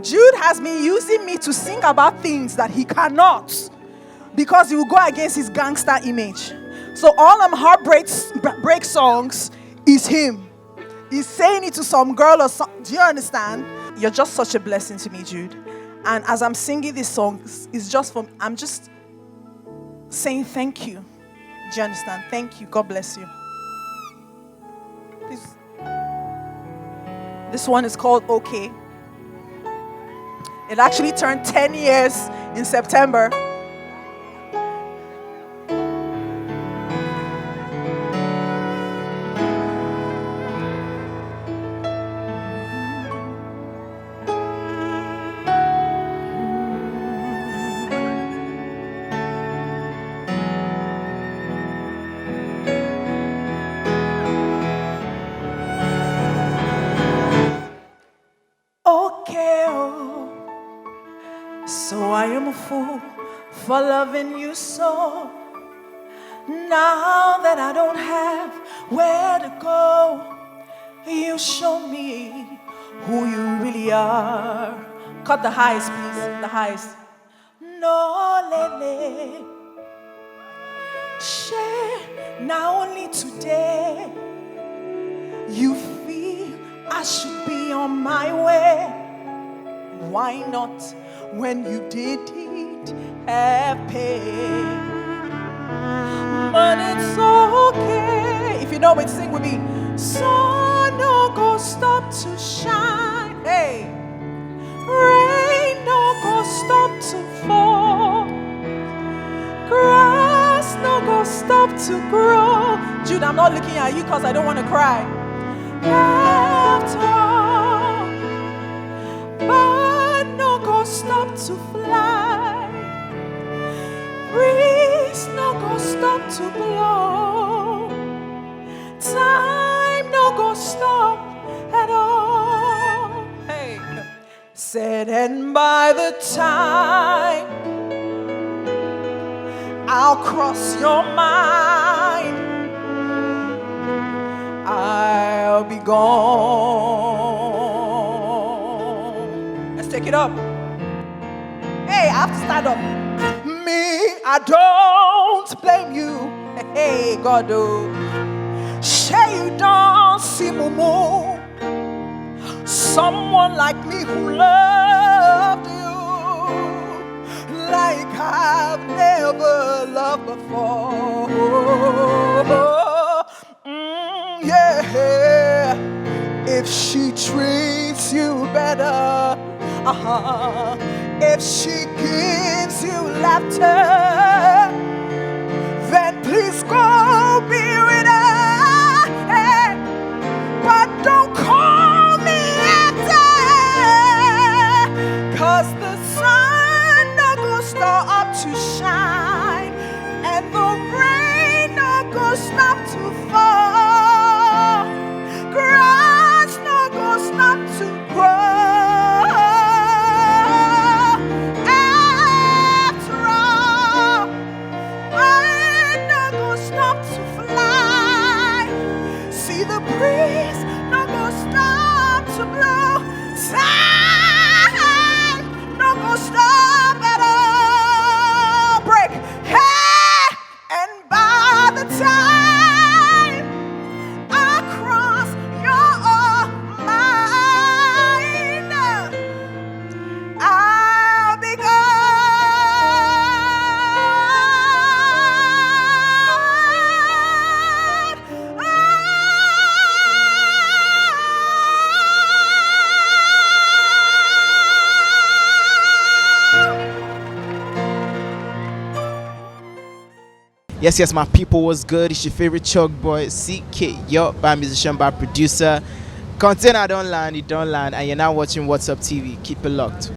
Jude has been using me to sing about things that he cannot, because he will go against his gangster image. So all break songs is him. He's saying it to some girl or some. Do you understand? You're just such a blessing to me, Jude. And as I'm singing this song, I'm just saying thank you. Do you understand? Thank you. God bless you. Please. This one is called Okay. It actually turned 10 years in September. Okay, oh, so I am a fool for loving you so. Now that I don't have where to go, you show me who you really are. Cut the highs, please, the highs. No, lele, share. Now only today you feel I should be on my way. Why not when you didn't have pain? But it's okay. If you know it, sing with me. Sun no go stop to shine. Hey, rain no go stop to fall. Grass no go stop to grow. Jude, I'm not looking at you because I don't want to cry. After all, bird no go stop to fly. Breeze no go stop to blow. Time no go stop at all. Hey, said, and by the time I'll cross your mind, I'll be gone. Let's take it up. Hey, I have to stand up. Me, I don't blame you. Hey, God, oh. Say you don't see mumu. Someone like me who loved you like I've never loved before. Yeah, if she treats you better, if she gives you laughter, then please go be with her. Hey, but don't call me after, 'cause the sun no go stop to shine, and the rain no go stop to fall. Grass no go stop to grow. After all, bird no go stop to fly. See the breeze no go stop to blow. Time no go stop at all. Break. Hey, and by the time I cross your mind, I'll be gone. Yes, my people, what's good? It's your favorite chalk boy, CK, your by musician, by producer. Container don't land, it don't land, and you're now watching WatZ UP TV. Keep it locked.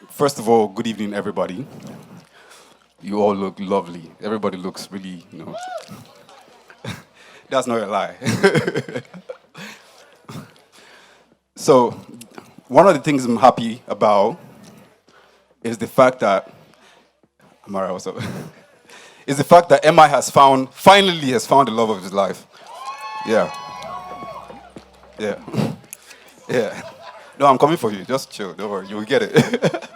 First of all, good evening, everybody. You all look lovely. Everybody looks really, that's not a lie. So, one of the things I'm happy about is the fact that, Amara, what's up? is the fact that M.I finally has found the love of his life. Yeah. Yeah. Yeah. No, I'm coming for you. Just chill. Don't worry. You'll get it.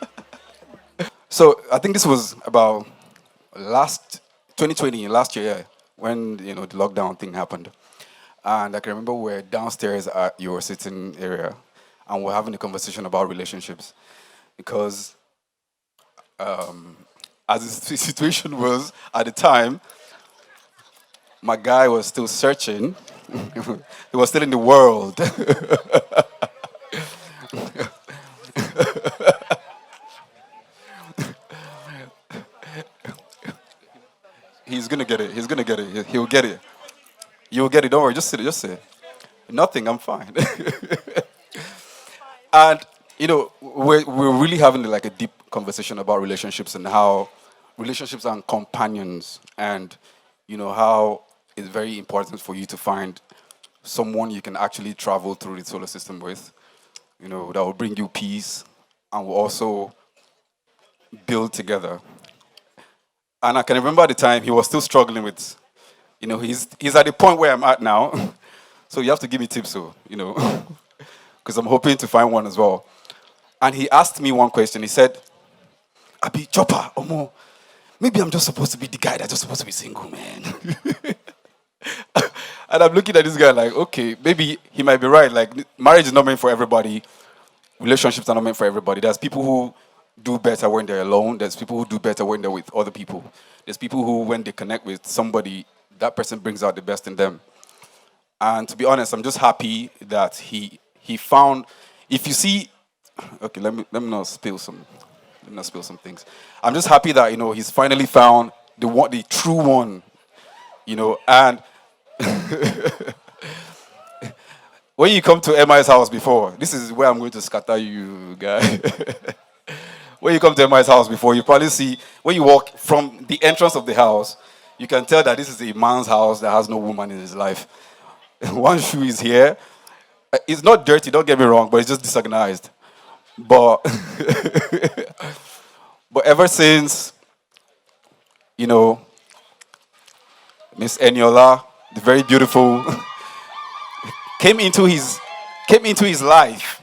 So I think this was about last 2020, last year, yeah, when the lockdown thing happened. And I can remember we were downstairs at your sitting area, and we're having a conversation about relationships, because as the situation was at the time, my guy was still searching. He was still in the world. He's gonna get it. He's gonna get it. He'll get it. You'll get it. Don't worry. Just sit. Just sit. Nothing. I'm fine. And we're really having like a deep conversation about relationships and how relationships are companions, and how it's very important for you to find someone you can actually travel through the solar system with. That will bring you peace and will also build together. And I can remember at the time he was still struggling with, he's at the point where I'm at now. So you have to give me tips, so because I'm hoping to find one as well. And he asked me one question. He said, "Abi Chopper, Omo, maybe I'm just supposed to be the guy that's just supposed to be single, man." And I'm looking at this guy like, okay, maybe he might be right. Like, marriage is not meant for everybody. Relationships are not meant for everybody. There's people who do better when they're alone. There's people who do better when they're with other people. There's people who, when they connect with somebody, that person brings out the best in them. And to be honest, I'm just happy that he found. If you see, okay, let me not spill some. Let me not spill some things. I'm just happy that he's finally found the true one. And when you come to M.I's house before, this is where I'm going to scatter you, guy. When you come to M.I's house before, you probably see, when you walk from the entrance of the house, you can tell that this is a man's house that has no woman in his life. One shoe is here. It's not dirty, don't get me wrong, but it's just disorganized. But but ever since, Miss Eniola, the very beautiful, came into his life.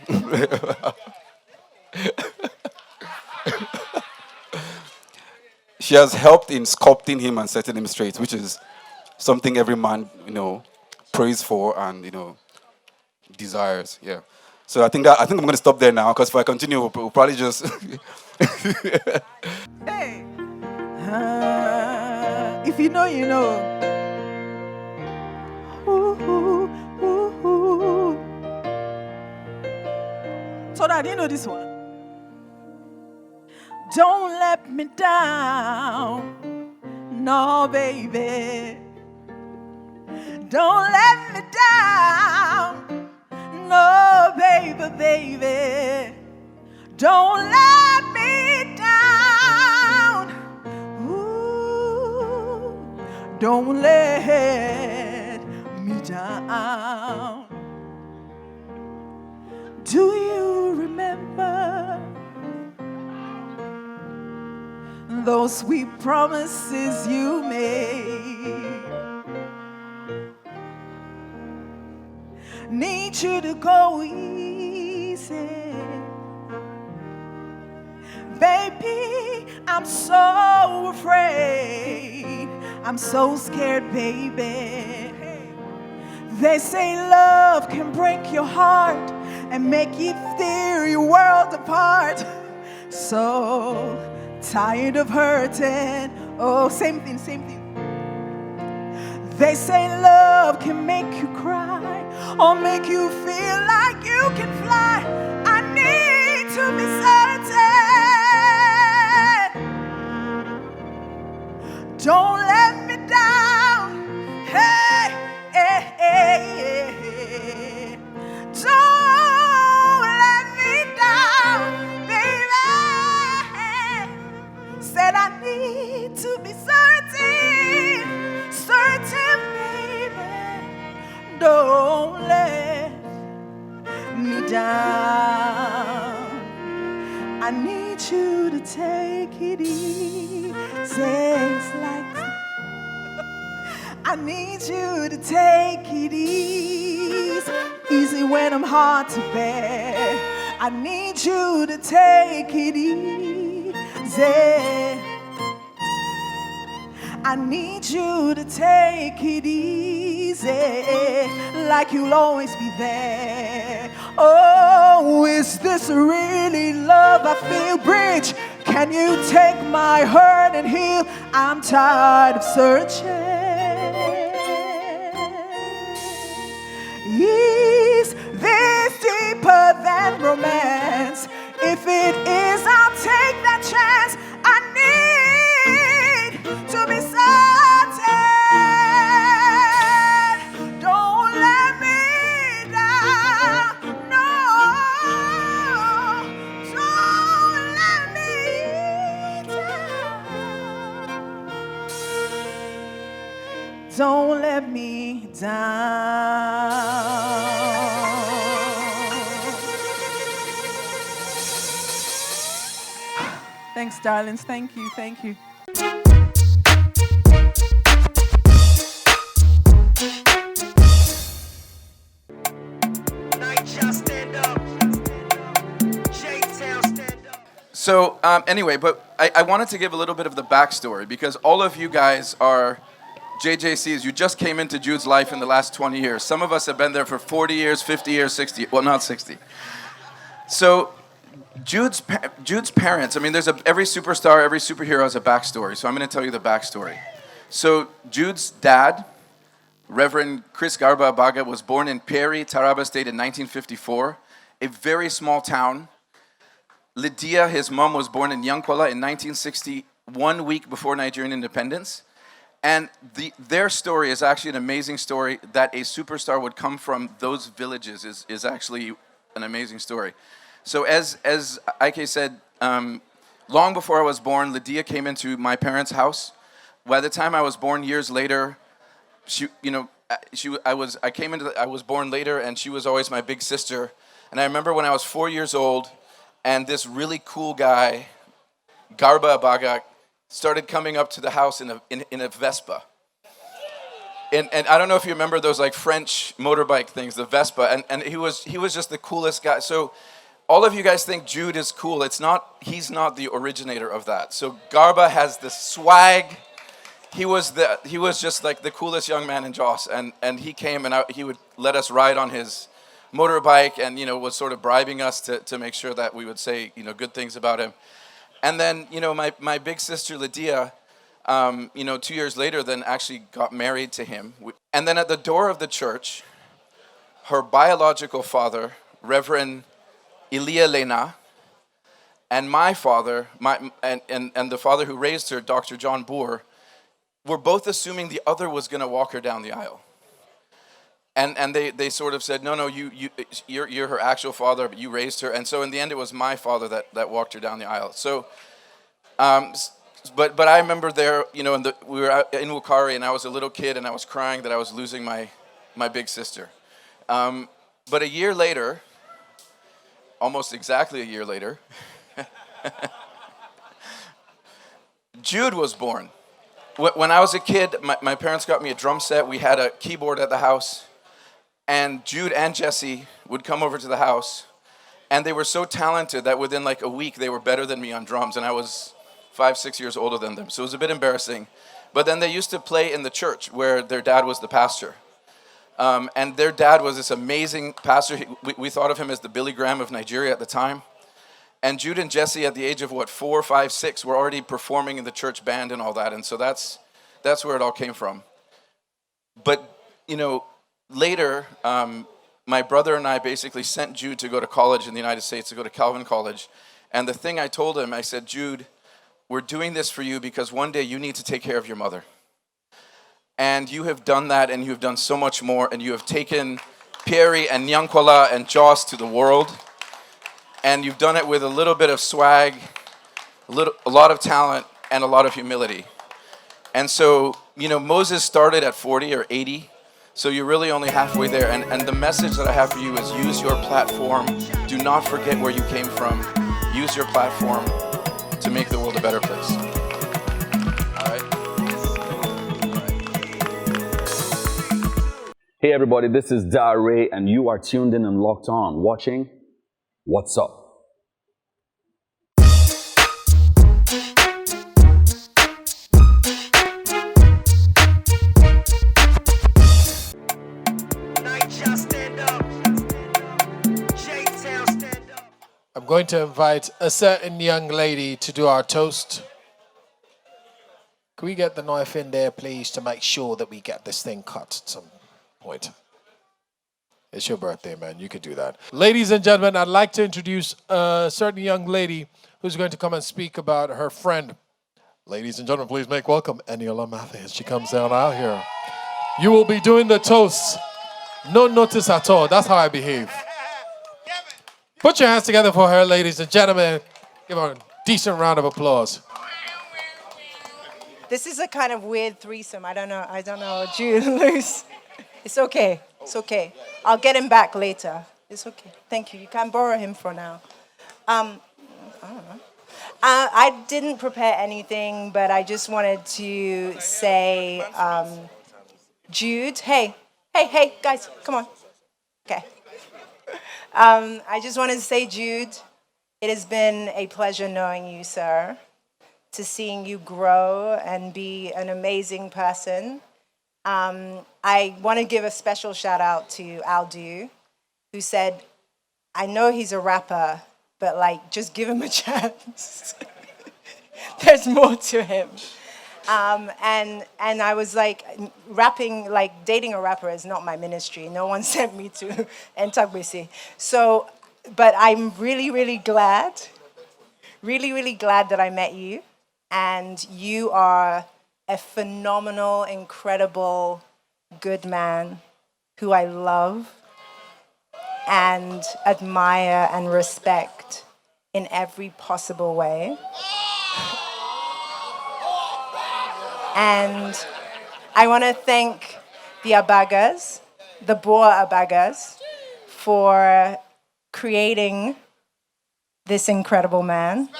She has helped in sculpting him and setting him straight, which is something every man, prays for and desires. Yeah. So I think I'm going to stop there now, because if I continue, we'll probably just. Hey, if you know, you know. Ooh, ooh, ooh, ooh. So that you know this one. Don't let me down, no, baby. Don't let me down, no, baby, baby. Don't let me down. Ooh, don't let me down. Do you remember those sweet promises you made? Need you to go easy. Baby, I'm so afraid. I'm so scared, baby. They say love can break your heart and make you tear your world apart. So tired of hurting. Oh, same thing, same thing. They say love can make you cry or make you feel like you can fly. I need to be certain. Don't let me down. Hey, hey, hey, hey. Don't let me down, baby. Said I need to be certain, certain, baby. Don't let me down. I need you to take it easy. It's like I need you to take it easy, easy when I'm hard to bear. I need you to take it easy. I need you to take it easy, like you'll always be there. Oh, is this really love I feel? Bridge, can you take my hurt and heal? I'm tired of searching. Is this deeper than romance? If it is, I'll take that chance. I need to be certain. Don't let me down. No, don't let me down. Don't let me down. Thanks, darlings. Thank you. Thank you. So anyway, but I wanted to give a little bit of the backstory because all of you guys are JJCs. You just came into Jude's life in the last 20 years. Some of us have been there for 40 years, 50 years, 60. Well, not 60. So Jude's parents, I mean, every superstar, every superhero has a backstory. So I'm going to tell you the backstory. So Jude's dad, Reverend Chris Garba Abaga, was born in Peri, Taraba State in 1954, a very small town. Lydia, his mom, was born in Nyankola in 1960, 1 week before Nigerian independence. And their story is actually an amazing story. That a superstar would come from those villages is actually an amazing story. So as Ike said, long before I was born, Lydia came into my parents' house. By the time I was born years later, I was born later, and she was always my big sister. And I remember when I was 4 years old, and this really cool guy, Garba Abaga, started coming up to the house in a Vespa. And I don't know if you remember those like French motorbike things, the Vespa, and he was just the coolest guy. So all of you guys think Jude is cool. He's not the originator of that. So Garba has the swag. He was just like the coolest young man in Jos, and he came and he would let us ride on his motorbike, and was sort of bribing us to make sure that we would say good things about him. And then my big sister Lydia, 2 years later, then actually got married to him. And then at the door of the church, her biological father, Reverend Elia Lena, and my father, and the father who raised her, Dr. John Boer, were both assuming the other was going to walk her down the aisle. And they sort of said, no, you're her actual father, but you raised her. And so in the end, it was my father that walked her down the aisle. So, but I remember there, we were out in Wukari, and I was a little kid, and I was crying that I was losing my big sister. But a year later, almost exactly a year later, Jude was born. When I was a kid, my parents got me a drum set. We had a keyboard at the house. And Jude and Jesse would come over to the house, and they were so talented that within like a week, they were better than me on drums, and I was 5-6 years older than them. So it was a bit embarrassing. But then they used to play in the church where their dad was the pastor. And their dad was this amazing pastor. We thought of him as the Billy Graham of Nigeria at the time. And Jude and Jesse, at the age of 4, 5, 6, were already performing in the church band and all that. And so that's where it all came from. But, later, my brother and I basically sent Jude to go to college in the United States, to go to Calvin College. And the thing I told him, I said, Jude, we're doing this for you because one day you need to take care of your mother. And you have done that, and you have done so much more, and you have taken Peri and Nyankola and Jos to the world. And you've done it with a little bit of swag, a lot of talent, and a lot of humility. And so, Moses started at 40 or 80. So you're really only halfway there. And the message that I have for you is use your platform. Do not forget where you came from. Use your platform to make the world a better place. All right? Hey everybody, this is Dare, and you are tuned in and locked on, watching What's Up? I'm going to invite a certain young lady to do our toast. Can we get the knife in there, please, to make sure that we get this thing cut at some point? It's your birthday, man. You could do that. Ladies and gentlemen, I'd like to introduce a certain young lady who's going to come and speak about her friend. Ladies and gentlemen, please make welcome Eniola Mathis. She comes down out here. You will be doing the toast. No notice at all. That's how I behave. Put your hands together for her, ladies and gentlemen. Give her a decent round of applause. This is a kind of weird threesome. I don't know. Jude, Luce. It's okay. It's okay. I'll get him back later. It's okay. Thank you. You can borrow him for now. I don't know. I didn't prepare anything, but I just wanted to say, Jude, hey, guys, come on. Okay. I just wanted to say, Jude, it has been a pleasure knowing you, sir, to seeing you grow and be an amazing person. I want to give a special shout out to Aldu, who said, I know he's a rapper, but like, just give him a chance. There's more to him. And I was like, rapping, like dating a rapper is not my ministry. No one sent me to Entagbese. So, but I'm really, really glad that I met you. And you are a phenomenal, incredible, good man who I love and admire and respect in every possible way. And I want to thank the Abagas, the Boa Abagas, for creating this incredible man.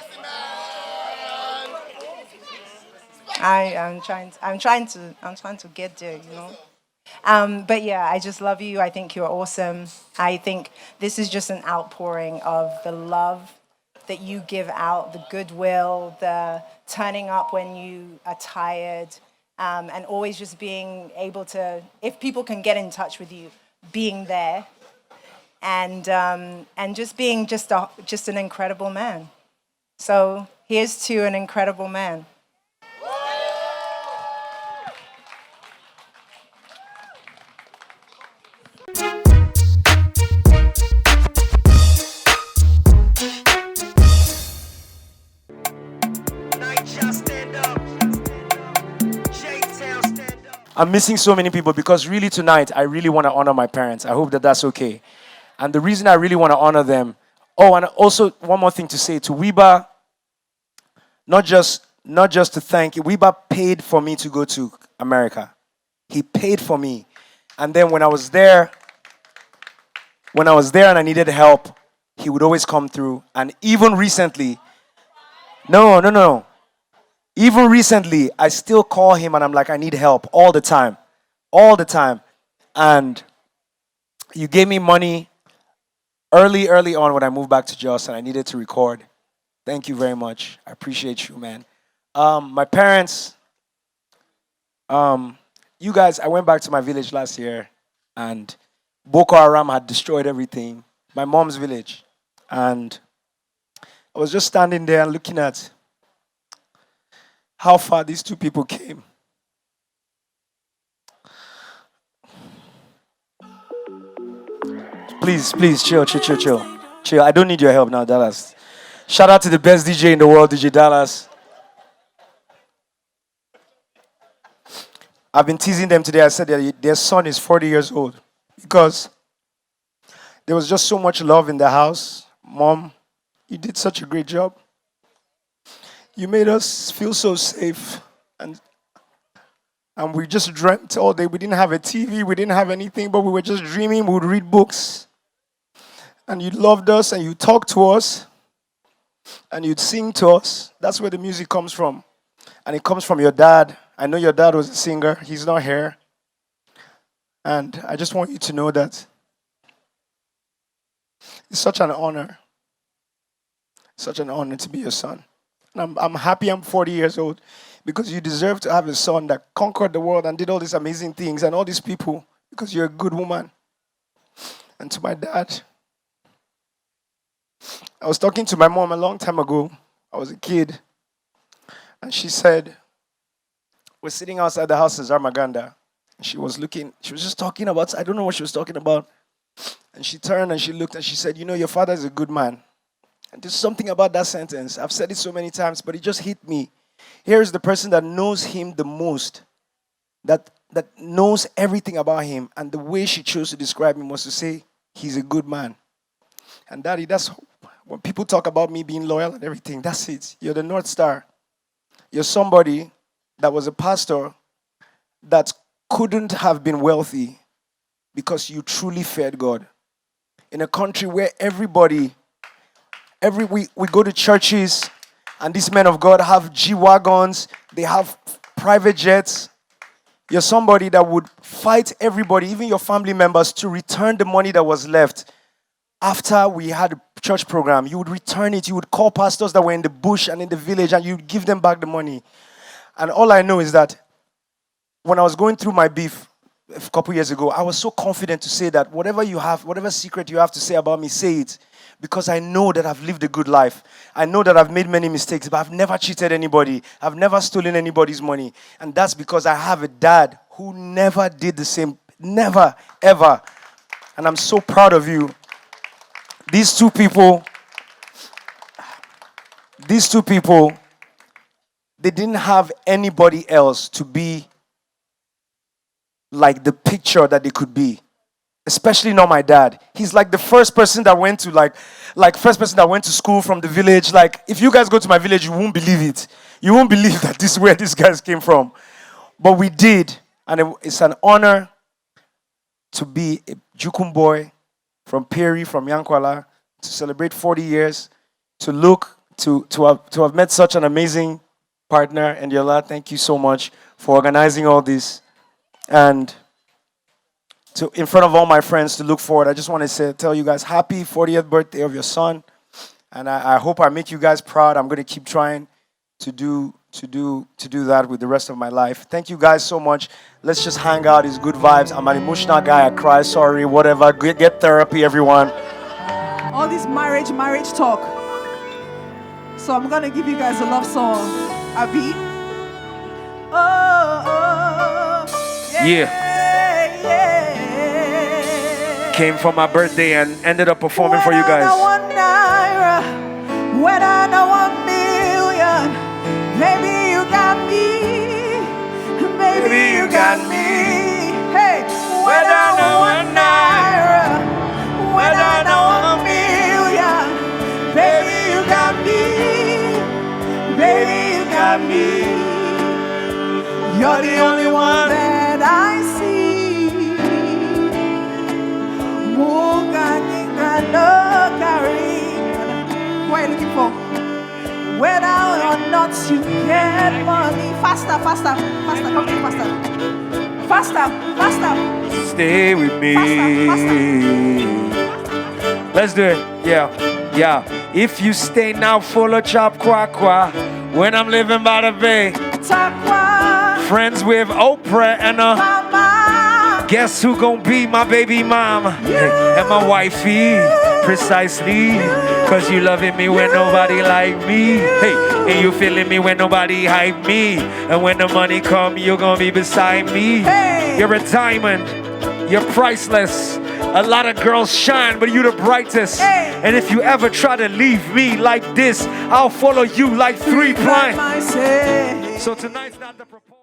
I'm trying to get there, you know. But yeah, I just love you. I think you're awesome. I think this is just an outpouring of the love that you give out, the goodwill, the turning up when you are tired, and always just being able to, if people can get in touch with you, being there, and just being just an incredible man. So here's to an incredible man. I'm missing so many people because really tonight I really want to honor my parents. I hope that that's okay. And the reason I really want to honor them. Oh, and also one more thing to say to Wiba. Not just to thank you. Wiba paid for me to go to America. He paid for me, and then when I was there and I needed help, he would always come through. And even recently, no. Even recently, I still call him and I'm like, I need help all the time. And you gave me money early on when I moved back to Jos and I needed to record. Thank you very much. I appreciate you, man. My parents, you guys, I went back to my village last year and Boko Haram had destroyed everything. My mom's village. And I was just standing there and looking at how far these two people came. Please, chill. I don't need your help now, Dallas. Shout out to the best DJ in the world, DJ Dallas. I've been teasing them today. I said that their son is 40 years old because there was just so much love in the house. Mom, you did such a great job. You made us feel so safe, and we just dreamt all day. We didn't have a TV, we didn't have anything, but we were just dreaming. We would read books, and you loved us, and you talked to us, and you'd sing to us. That's where the music comes from, and it comes from your dad. I know your dad was a singer. He's not here, And I just want you to know that it's such an honor. Such an honor to be your son. And I'm happy I'm 40 years old because you deserve to have a son that conquered the world and did all these amazing things and all these people because you're a good woman. And to my dad, I was talking to my mom a long time ago. I was a kid. And she said, we're sitting outside the house in Zarmaganda. And she was just talking about, I don't know what she was talking about. And she turned and she looked and she said, you know, your father is a good man. And there's something about that sentence. I've said it so many times, but it just hit me. Here's the person that knows him the most, that knows everything about him. And the way she chose to describe him was to say, he's a good man. And Daddy, that's when people talk about me being loyal and everything, that's it. You're the North Star. You're somebody that was a pastor that couldn't have been wealthy because you truly feared God. In a country where we go to churches and these men of God have G-Wagons, they have private jets. You're somebody that would fight everybody, even your family members, to return the money that was left. After we had a church program, you would return it. You would call pastors that were in the bush and in the village and you'd give them back the money. And all I know is that when I was going through my beef a couple years ago, I was so confident to say that whatever you have, whatever secret you have to say about me, say it. Because I know that I've lived a good life. I know that I've made many mistakes, but I've never cheated anybody. I've never stolen anybody's money. And that's because I have a dad who never did the same. Never, ever. And I'm so proud of you. These two people, they didn't have anybody else to be like the picture that they could be. Especially not my dad. He's like the first person that went to first person that went to school from the village. Like, if you guys go to my village, you won't believe it. You won't believe that this is where these guys came from. But we did. And it's an honor to be a Jukum boy from Perry, from Yankwala, to celebrate 40 years, to have met such an amazing partner. And Yola, thank you so much for organizing all this. And in front of all my friends to look forward, I just want to tell you guys, happy 40th birthday of your son. And I hope I make you guys proud. I'm going to keep trying to do that with the rest of my life. Thank you guys so much. Let's just hang out. It's good vibes. I'm an emotional guy. I cry, sorry, whatever. Get therapy, everyone. All this marriage talk. So I'm going to give you guys a love song. Abi. Oh, Yeah. Came for my birthday and ended up performing for you guys. When I know 1 million, maybe you got me. Maybe you got me. Hey, when I know 1 naira, when I know 1 million, baby you got me. Baby you got me. You're the only one that I see. What are you looking for? Whether or not you get money. Faster, come in faster. Stay with me. Faster. Let's do it. Yeah. If you stay now, full of chop kwa when I'm living by the bay. Takwa. Friends with Oprah and Mama. Guess who gon' be my baby mama? And my wifey, precisely. Cause you loving me when nobody like me. Hey, and you feeling me when nobody hype me. And when the money come, you're gonna be beside me. Hey. You're a diamond, you're priceless. A lot of girls shine, but you the brightest. Hey. And if you ever try to leave me like this, I'll follow you like 3 blind. Like So tonight's not the proposal.